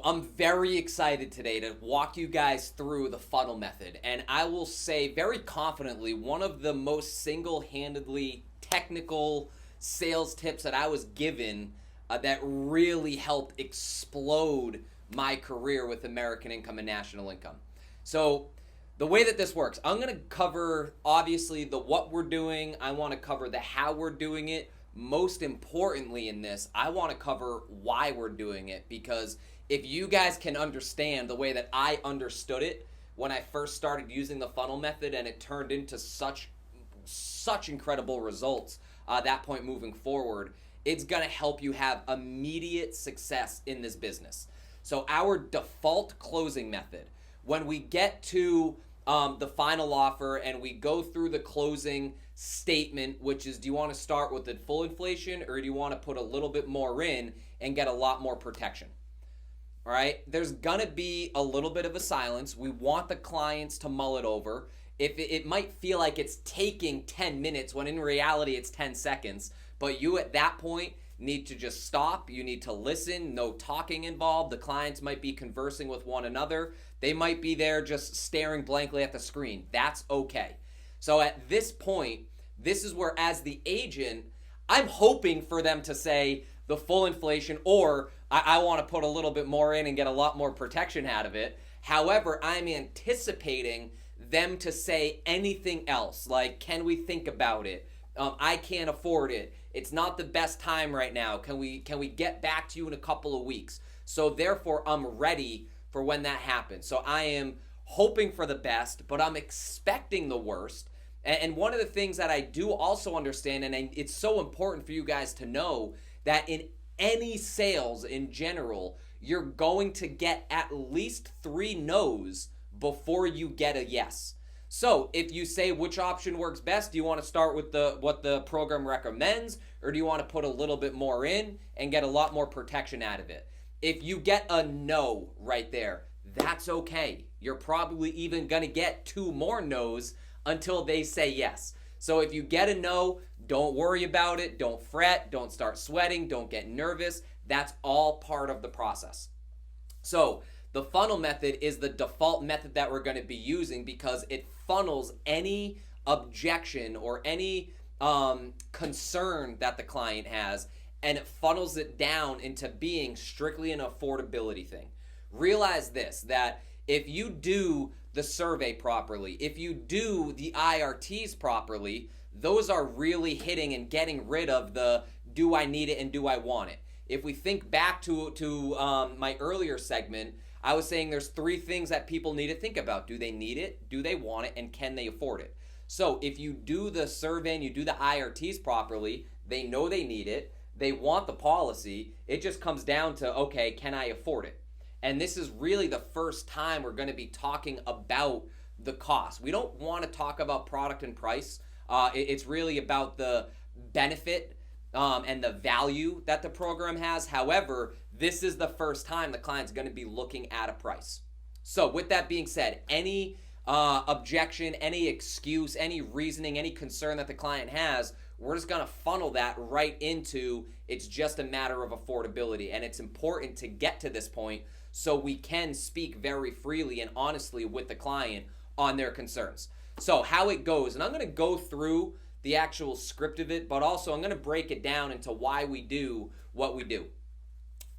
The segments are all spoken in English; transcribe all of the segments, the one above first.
I'm very excited today to walk you guys through the funnel method. And I will say very confidently, one of the most single-handedly technical sales tips that I was given that really helped explode my career with American Income and National Income. So the way that this works, I'm going to cover obviously the what we're doing. I want to cover the how we're doing it. Most importantly in this, I want to cover why we're doing it, because if you guys can understand the way that I understood it when I first started using the funnel method, and it turned into such incredible results that point moving forward, it's going to help you have immediate success in this business. So our default closing method, when we get to the final offer and we go through the closing statement, which is, do you want to start with the full inflation, or do you want to put a little bit more in and get a lot more protection? All right, there's gonna be a little bit of a silence. We want the clients to mull it over. If it might feel like it's taking 10 minutes when in reality it's 10 seconds, but you at that point need to just stop. You need to listen, no talking involved. The clients might be conversing with one another. They might be there just staring blankly at the screen. That's okay. So at this point, this is where, as the agent, I'm hoping for them to say the full inflation, or I want to put a little bit more in and get a lot more protection out of it. However, I'm anticipating them to say anything else, like, can we think about it? I can't afford it. It's not the best time right now. Can we get back to you in a couple of weeks? So therefore, I'm ready for when that happens. So I am hoping for the best, but I'm expecting the worst. And one of the things that I do also understand, and it's so important for you guys to know, that in any sales in general, you're going to get at least 3 no's before you get a yes. So if you say which option works best, do you want to start with what the program recommends, or do you want to put a little bit more in and get a lot more protection out of it? If you get a no right there, that's okay. You're probably even going to get 2 more no's until they say yes. So if you get a no, don't worry about it. Don't fret. Don't start sweating. Don't get nervous. That's all part of the process. So the funnel method is the default method that we're going to be using because it funnels any objection or any concern that the client has, and it funnels it down into being strictly an affordability thing. Realize this, that if you do the survey properly, if you do the IRTs properly, those are really hitting and getting rid of the do I need it and do I want it. If we think back to my earlier segment, I was saying there's 3 things that people need to think about. Do they need it? Do they want it? And can they afford it? So if you do the survey and you do the IRTs properly, they know they need it. They want the policy. It just comes down to, okay, can I afford it? And this is really the first time we're going to be talking about the cost. We don't want to talk about product and price. It's really about the benefit and the value that the program has. However, this is the first time the client's going to be looking at a price. So with that being said, any objection, any excuse, any reasoning, any concern that the client has, we're just going to funnel that right into it's just a matter of affordability. And it's important to get to this point so we can speak very freely and honestly with the client on their concerns. So how it goes, and I'm going to go through the actual script of it, but also I'm going to break it down into why we do what we do.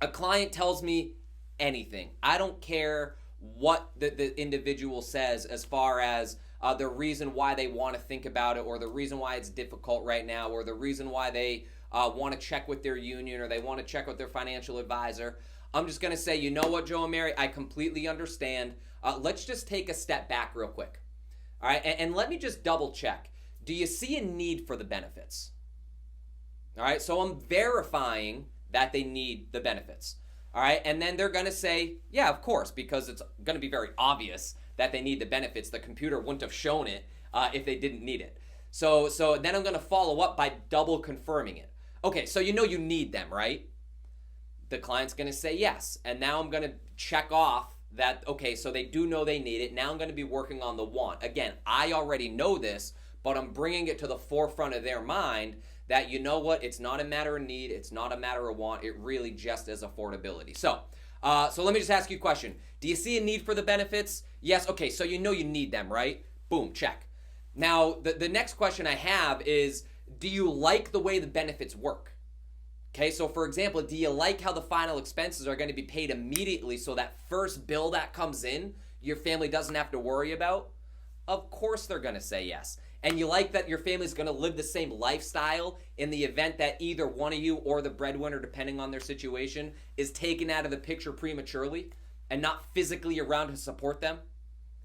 A client tells me anything. I don't care what the individual says as far as the reason why they want to think about it, or the reason why it's difficult right now, or the reason why they want to check with their union, or they want to check with their financial advisor. I'm just going to say, you know what, Joe and Mary, I completely understand. Let's just take a step back real quick. All right, and let me just double check. Do you see a need for the benefits? All right, so I'm verifying that they need the benefits. All right, and then they're going to say, yeah, of course, because it's going to be very obvious that they need the benefits. The computer wouldn't have shown it if they didn't need it. So then I'm going to follow up by double confirming it. Okay, so you know you need them, right? The client's going to say yes. And now I'm going to check off that, okay, so they do know they need it. Now I'm going to be working on the want. Again, I already know this, but I'm bringing it to the forefront of their mind that, you know what, it's not a matter of need, it's not a matter of want, it really just is affordability. So So let me just ask you a question. Do you see a need for the benefits? Yes. Okay, so you know you need them, right? Boom, check. Now, the next question I have is, do you like the way the benefits work? Okay, so for example, do you like how the final expenses are going to be paid immediately so that first bill that comes in, your family doesn't have to worry about? Of course they're going to say yes. And you like that your family's going to live the same lifestyle in the event that either one of you or the breadwinner, depending on their situation, is taken out of the picture prematurely and not physically around to support them?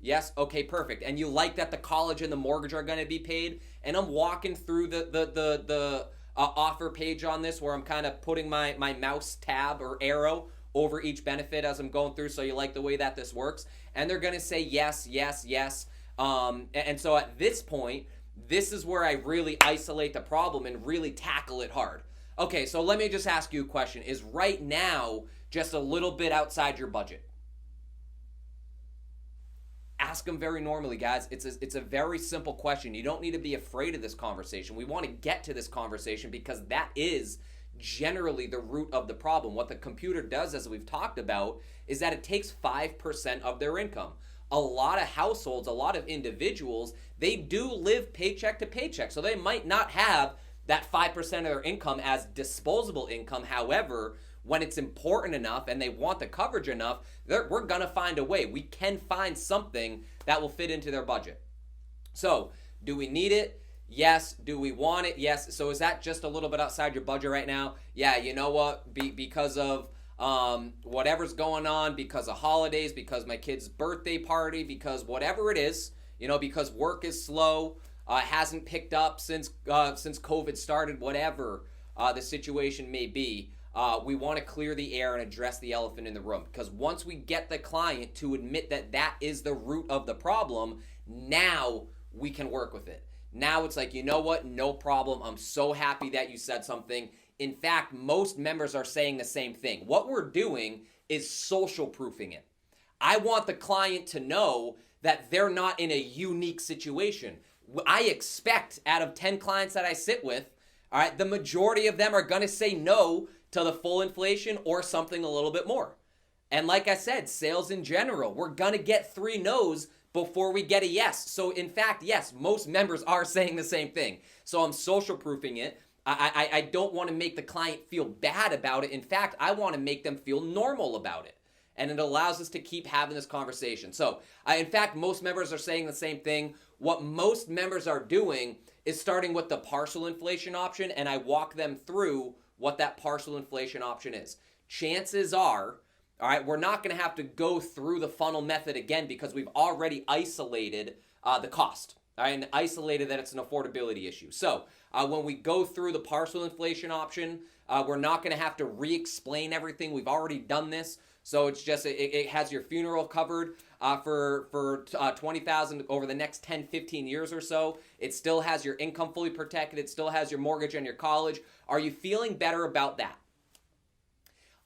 Yes? Okay, perfect. And you like that the college and the mortgage are going to be paid? And I'm walking through the offer page on this where I'm kind of putting my mouse tab or arrow over each benefit as I'm going through, so you like the way that this works? And they're going to say yes, yes, yes. And so at this point, this is where I really isolate the problem and really tackle it hard. Okay, so let me just ask you a question. Is right now just a little bit outside your budget? Ask them very normally, guys. It's a very simple question. You don't need to be afraid of this conversation. We want to get to this conversation because that is generally the root of the problem. What the computer does, as we've talked about, is that it takes 5% of their income. A lot of households, a lot of individuals, they do live paycheck to paycheck. So they might not have that 5% of their income as disposable income. However, when it's important enough and they want the coverage enough, we're going to find a way. We can find something that will fit into their budget. So, do we need it? Yes. Do we want it? Yes. So is that just a little bit outside your budget right now? Yeah, you know what? Because of whatever's going on, because of holidays, because my kid's birthday party, because whatever it is, because work is slow, hasn't picked up since COVID started, whatever the situation may be. We want to clear the air and address the elephant in the room, because once we get the client to admit that that is the root of the problem, now we can work with it. Now it's like, you know what? No problem. I'm so happy that you said something. In fact, most members are saying the same thing. What we're doing is social proofing it. I want the client to know that they're not in a unique situation. I expect out of 10 clients that I sit with, all right, the majority of them are going to say no to the full inflation or something a little bit more. And like I said, sales in general, we're going to get 3 no's before we get a yes. So in fact, yes, most members are saying the same thing. So I'm social proofing it. I don't want to make the client feel bad about it. In fact, I want to make them feel normal about it. And it allows us to keep having this conversation. So in fact, most members are saying the same thing. What most members are doing is starting with the partial inflation option, and I walk them through what that partial inflation option is. Chances are, all right, we're not going to have to go through the funnel method again because we've already isolated the cost, all right, and isolated that it's an affordability issue. So when we go through the partial inflation option, we're not going to have to re-explain everything. We've already done this. So it's just, it has your funeral covered for $20,000 over the next 10, 15 years or so. It still has your income fully protected. It still has your mortgage and your college. Are you feeling better about that?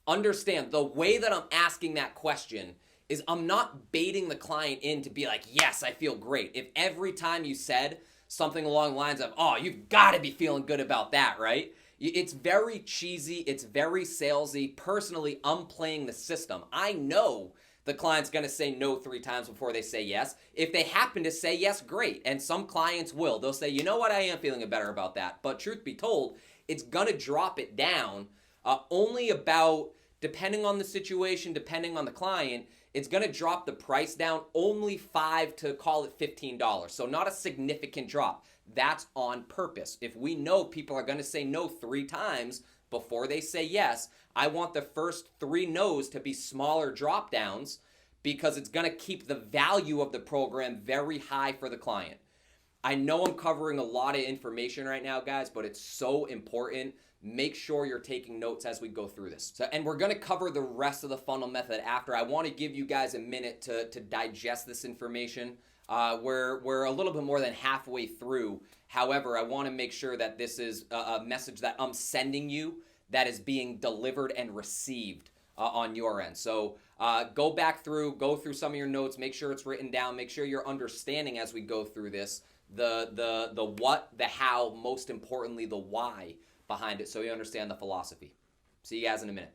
Understand, the way that I'm asking that question is I'm not baiting the client in to be like, yes, I feel great. If every time you said something along the lines of, oh, you've got to be feeling good about that, right? It's very cheesy. It's very salesy. Personally, I'm playing the system. I know the client's going to say no 3 times before they say yes. If they happen to say yes, great. And some clients will. They'll say, you know what, I am feeling better about that. But truth be told, it's going to drop it down only about, depending on the situation, depending on the client, it's going to drop the price down only $5 to call it $15. So not a significant drop. That's on purpose. If we know people are going to say no 3 times before they say yes, I want the first 3 no's to be smaller drop downs because it's going to keep the value of the program very high for the client. I know I'm covering a lot of information right now, guys, but it's so important. Make sure you're taking notes as we go through this. And we're going to cover the rest of the funnel method after. I want to give you guys a minute to digest this information. We're a little bit more than halfway through. However, I want to make sure that this is a message that I'm sending you that is being delivered and received on your end. So go through some of your notes, make sure it's written down, make sure you're understanding as we go through this, the what, the how, most importantly, the why behind it, so you understand the philosophy. See you guys in a minute.